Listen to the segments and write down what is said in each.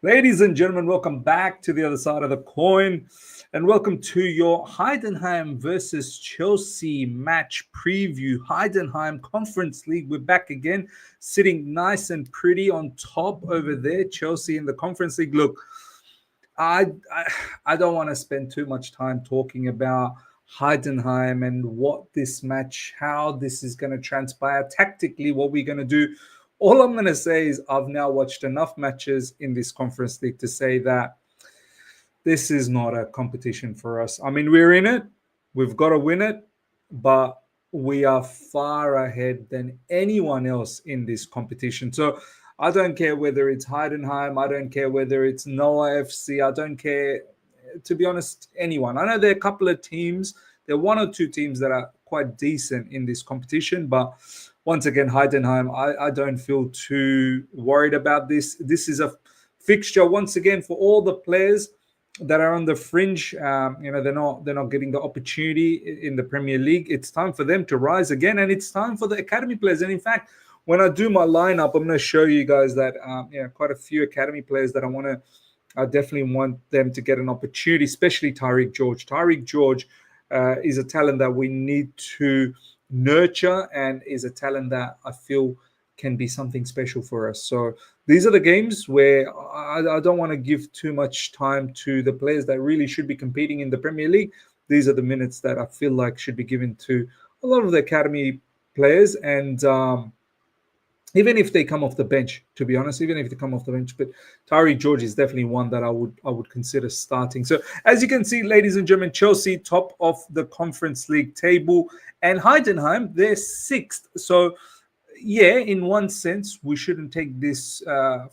Ladies and gentlemen, welcome back to the other side of the coin, and welcome to your Heidenheim versus Chelsea match preview. Heidenheim Conference League. We're back again, sitting nice and pretty on top over there. Chelsea in the Conference League. Look, I don't want to spend too much time talking about Heidenheim and what this match, how this is going to transpire tactically, what we're going to do. All I'm going to say is I've now watched enough matches in this Conference League to say that this is not a competition for us. I mean, we're in it. We've got to win it, but we are far ahead than anyone else in this competition. So I don't care whether it's Heidenheim. I don't care whether it's NO.10. I don't care, to be honest, anyone. I know there are a couple of teams. There are one or two teams that are quite decent in this competition, but once again, Heidenheim, I don't feel too worried about this. This is a fixture once again for all the players that are on the fringe. They're not getting the opportunity in the Premier League. It's time for them to rise again, and it's time for the academy players. And in fact, when I do my lineup, I'm going to show you guys that quite a few academy players that I definitely want them to get an opportunity, especially Tyrique George. Tyrique George is a talent that we need to nurture, and is a talent that I feel can be something special for us. So these are the games where I don't want to give too much time to the players that really should be competing in the Premier League. These are the minutes that I feel like should be given to a lot of the academy players, and even if they come off the bench, to be honest, even if they come off the bench. But Tyrique George is definitely one that I would consider starting. So as you can see, ladies and gentlemen, Chelsea top of the Conference League table, and Heidenheim, they're sixth. So yeah, in one sense, we shouldn't take this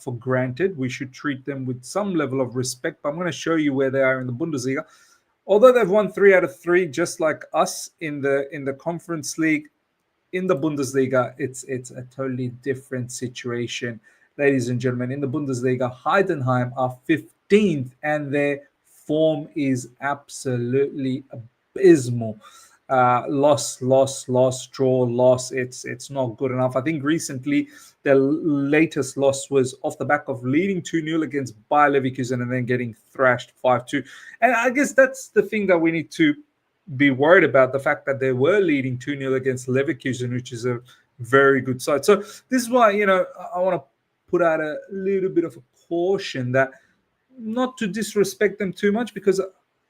for granted. We should treat them with some level of respect. But I'm going to show you where they are in the Bundesliga. Although they've won 3 out of 3, just like us in the Conference League, in the Bundesliga, it's a totally different situation, ladies and gentlemen. In the Bundesliga, Heidenheim are 15th, and their form is absolutely abysmal. Loss, draw, loss. It's not good enough. I think recently their latest loss was off the back of leading 2-0 against Bayer Leverkusen and then getting thrashed 5-2. And I guess that's the thing that we need to be worried about, the fact that they were leading 2-0 against Leverkusen, which is a very good side. So this is why, I want to put out a little bit of a caution that not to disrespect them too much, because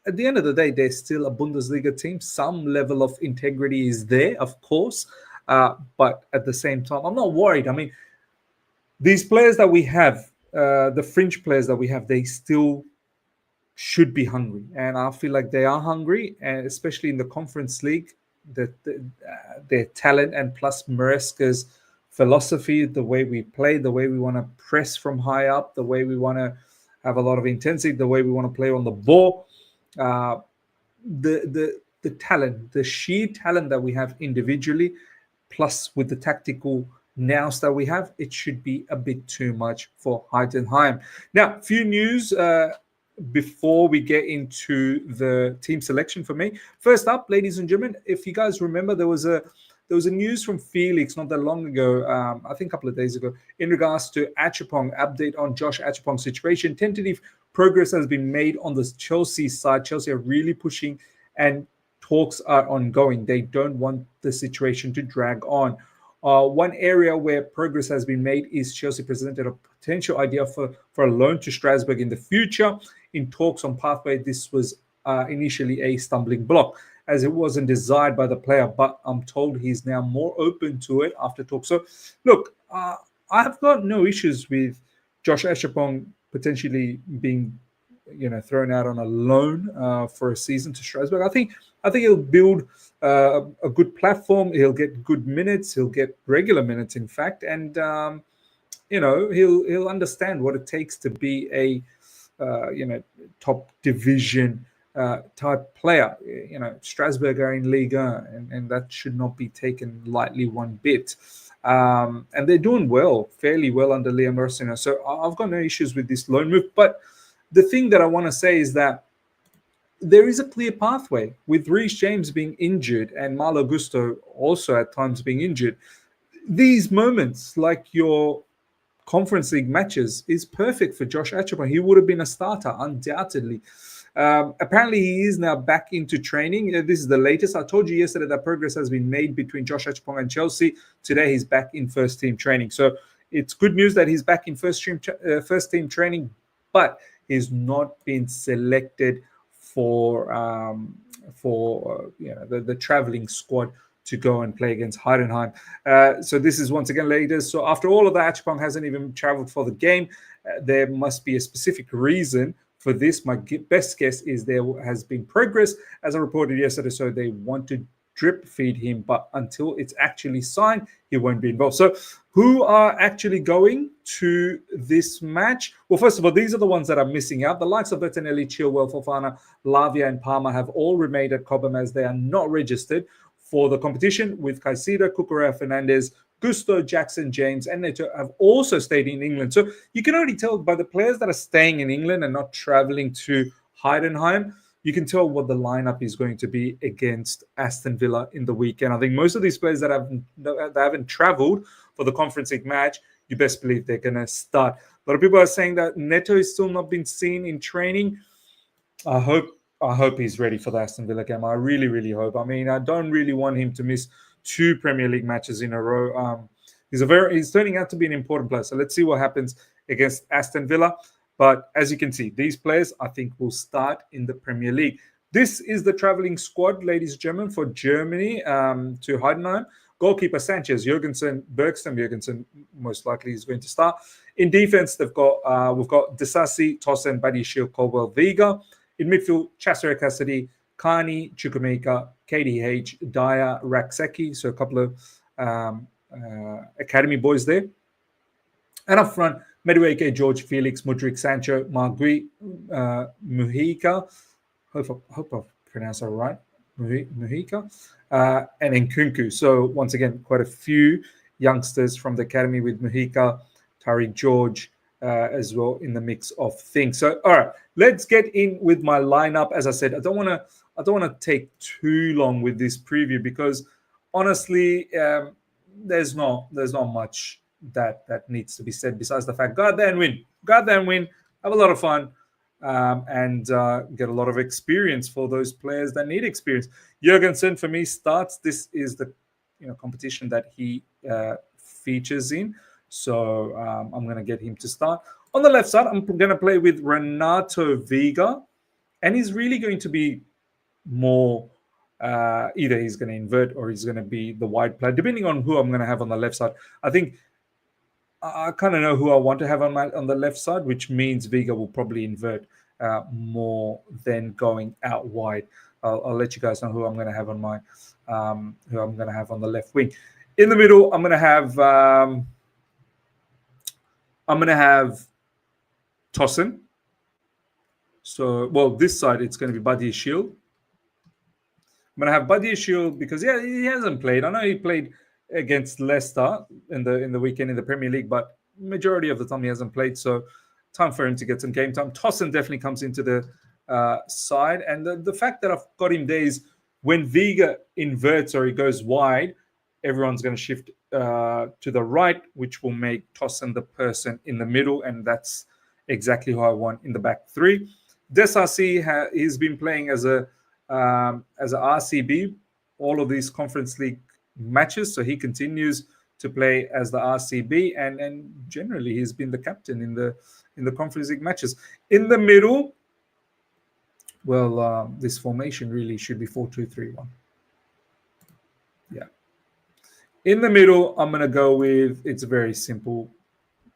at the end of the day, they're still a Bundesliga team. Some level of integrity is there, of course. But at the same time, I'm not worried. I mean, these players that we have, the fringe players that we have, they still should be hungry, and I feel like they are hungry, and especially in the Conference League, their talent, and plus Maresca's philosophy, the way we play, the way we want to press from high up, the way we want to have a lot of intensity, the way we want to play on the ball, the talent, the sheer talent that we have individually, plus with the tactical nous that we have, it should be a bit too much for Heidenheim. Now, few news before we get into the team selection for me. First up, ladies and gentlemen, if you guys remember, there was a news from Felix not that long ago, I think a couple of days ago, in regards to Acheampong, update on Josh Acheampong's situation. Tentative progress has been made on the Chelsea side. Chelsea are really pushing, and talks are ongoing. They don't want the situation to drag on. One area where progress has been made is Chelsea presented a potential idea for a loan to Strasbourg in the future. In talks on pathway, this was initially a stumbling block, as it wasn't desired by the player, but I'm told he's now more open to it after talk. So, look, I've got no issues with Josh Acheampong potentially being, thrown out on a loan for a season to Strasbourg. I think he'll build a good platform. He'll get good minutes. He'll get regular minutes, in fact, and he'll understand what it takes to be a top division type player. Strasbourg are in Liga, and that should not be taken lightly one bit. And they're doing fairly well under Liam Rossiner. So I've got no issues with this loan move. But the thing that I want to say is that there is a clear pathway with Reece James being injured and Malo Gusto also at times being injured. These moments, like your Conference League matches is perfect for Josh Acheampong. He would have been a starter, undoubtedly. Apparently, he is now back into training. This is the latest. I told you yesterday that progress has been made between Josh Acheampong and Chelsea. Today, he's back in first team training. So it's good news that he's back in first team training, but he's not been selected for the traveling squad to go and play against Heidenheim. So this is once again latest. So after all of that, Acheampong hasn't even traveled for the game. There must be a specific reason for this. My best guess is there has been progress, as I reported yesterday. So they want to drip feed him, but until it's actually signed, he won't be involved. So who are actually going to this match? Well, first of all, these are the ones that are missing out. The likes of Bettinelli, Chilwell, Fofana, Lavia, and Palmer have all remained at Cobham as they are not registered for the competition, with Caicedo, Cucurella, Fernandez, Gusto, Jackson, James, and Neto have also stayed in England. So you can already tell by the players that are staying in England and not traveling to Heidenheim, you can tell what the lineup is going to be against Aston Villa in the weekend. I think most of these players that haven't traveled for the Conference League match, you best believe they're going to start. A lot of people are saying that Neto is still not been seen in training. I hope he's ready for the Aston Villa game. I really, really hope. I mean, I don't really want him to miss 2 Premier League matches in a row. He's turning out to be an important player. So let's see what happens against Aston Villa. But as you can see, these players, I think, will start in the Premier League. This is the traveling squad, ladies and gentlemen, for Germany to Heidenheim. Goalkeeper Sanchez, Jurgensen, Bergström. Jurgensen most likely is going to start. In defense, we've got Disasi, Tossen, Badiashile, Colwell, Vega. In midfield, Chasser Cassidy, Carney, Chukwuemeka, KDH, Dyer, Rakseki. So a couple of academy boys there. And up front, Madueke, George, Felix, Mudryk, Sancho, Margui, Mujica. Hope I pronounced that right. Mujica. And then Kunku. So once again, quite a few youngsters from the academy with Mujica, Tyrique, George, as well in the mix of things. So, all right, let's get in with my lineup. As I said, I don't want to take too long with this preview because honestly, there's not much that needs to be said besides the fact, go out there and win, have a lot of fun, and get a lot of experience for those players that need experience. Jurgensen for me starts. This is the competition that he features in. So I'm going to get him to start. On the left side, I'm going to play with Renato Vega. And he's really going to be more, either he's going to invert or he's going to be the wide player, depending on who I'm going to have on the left side. I think I kind of know who I want to have on the left side, which means Vega will probably invert more than going out wide. I'll let you guys know who I'm going to have on the left wing. In the middle, I'm going to have Tossen. So, well, this side, it's going to be Badiashile. I'm going to have Badiashile because, he hasn't played. I know he played against Leicester in the weekend in the Premier League, but majority of the time he hasn't played. So, time for him to get some game time. Tossen definitely comes into the side. And the fact that I've got him there is when Vega inverts or he goes wide, everyone's going to shift to the right, which will make Tossen the person in the middle, and that's exactly who I want in the back three. Desasi, he's been playing as a RCB all of these Conference League matches, so he continues to play as the RCB, and generally he's been the captain in the Conference League matches. In the middle, well, this formation really should be 4-2-3-1. Yeah. In the middle, I'm going to go with, it's very simple,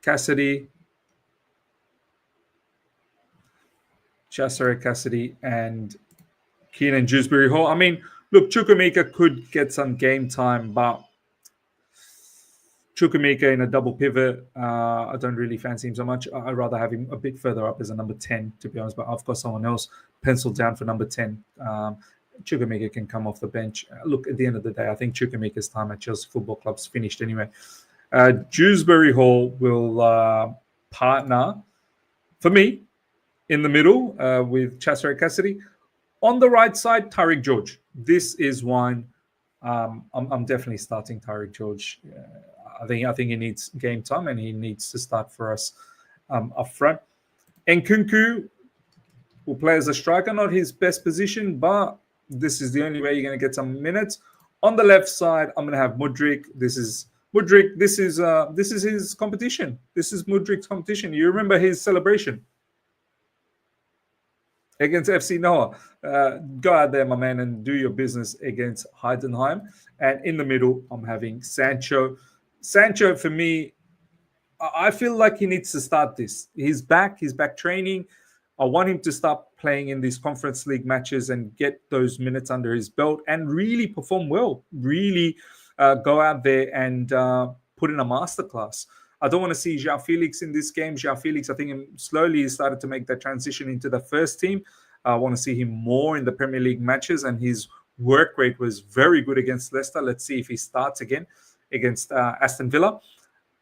Cassidy, Chasser Cassidy, and Keenan Dewsbury Hall. I mean, look, Chukwuemeka could get some game time, but Chukwuemeka in a double pivot, I don't really fancy him so much. I'd rather have him a bit further up as a number 10, to be honest, but I've got someone else penciled down for number 10. Chukwuemeka can come off the bench. Look, at the end of the day, I think Chukwuemeka's time at Chelsea Football Club's finished anyway. Dewsbury Hall will partner, for me, in the middle with Chasser Cassidy. On the right side, Tyrique George. This is one I'm definitely starting Tyrique George. I think he needs game time and he needs to start for us up front. Nkunku will play as a striker, not his best position, but this is the only way you're going to get some minutes. On the left side, I'm going to have Mudryk. This is Mudryk. This is his competition. This is Mudryk's competition. You remember his celebration against FC Noah. Go out there, my man, and do your business against Heidenheim. And in the middle, I'm having Sancho. Sancho, for me, I feel like he needs to start this. He's back training. I want him to start playing in these Conference League matches and get those minutes under his belt and really perform well. Really go out there and put in a masterclass. I don't want to see João Felix in this game. João Felix, I think, slowly started to make that transition into the first team. I want to see him more in the Premier League matches, and his work rate was very good against Leicester. Let's see if he starts again against Aston Villa.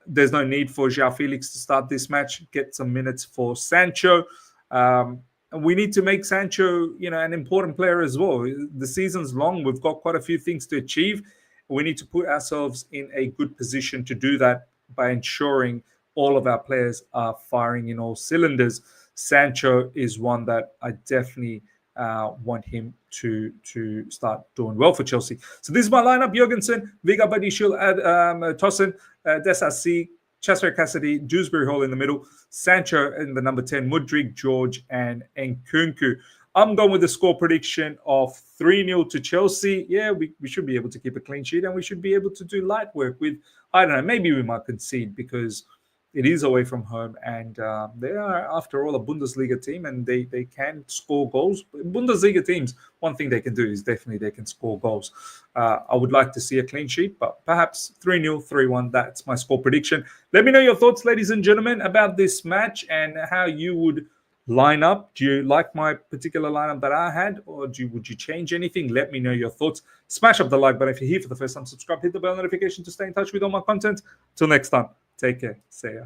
There's no need for João Felix to start this match. Get some minutes for Sancho. And we need to make Sancho, an important player as well. The season's long. We've got quite a few things to achieve. We need to put ourselves in a good position to do that by ensuring all of our players are firing in all cylinders. Sancho is one that I definitely want him to start doing well for Chelsea. So this is my lineup: Jorgensen, Viga Badishil, Tosin, Desasi, Chester Cassidy, Dewsbury Hall in the middle, Sancho in the number 10, Mudryk, George, and Nkunku. I'm going with the score prediction of 3-0 to Chelsea. Yeah, we should be able to keep a clean sheet, and we should be able to do light work with, I don't know, maybe we might concede because it is away from home, and they are, after all, a Bundesliga team, and they can score goals. Bundesliga teams, one thing they can do is definitely they can score goals. I would like to see a clean sheet, but perhaps 3-0, 3-1, that's my score prediction. Let me know your thoughts, ladies and gentlemen, about this match and how you would line up. Do you like my particular lineup that I had, or would you change anything? Let me know your thoughts. Smash up the like button if you're here for the first time. Subscribe, hit the bell notification to stay in touch with all my content. Till next time, take care. See ya.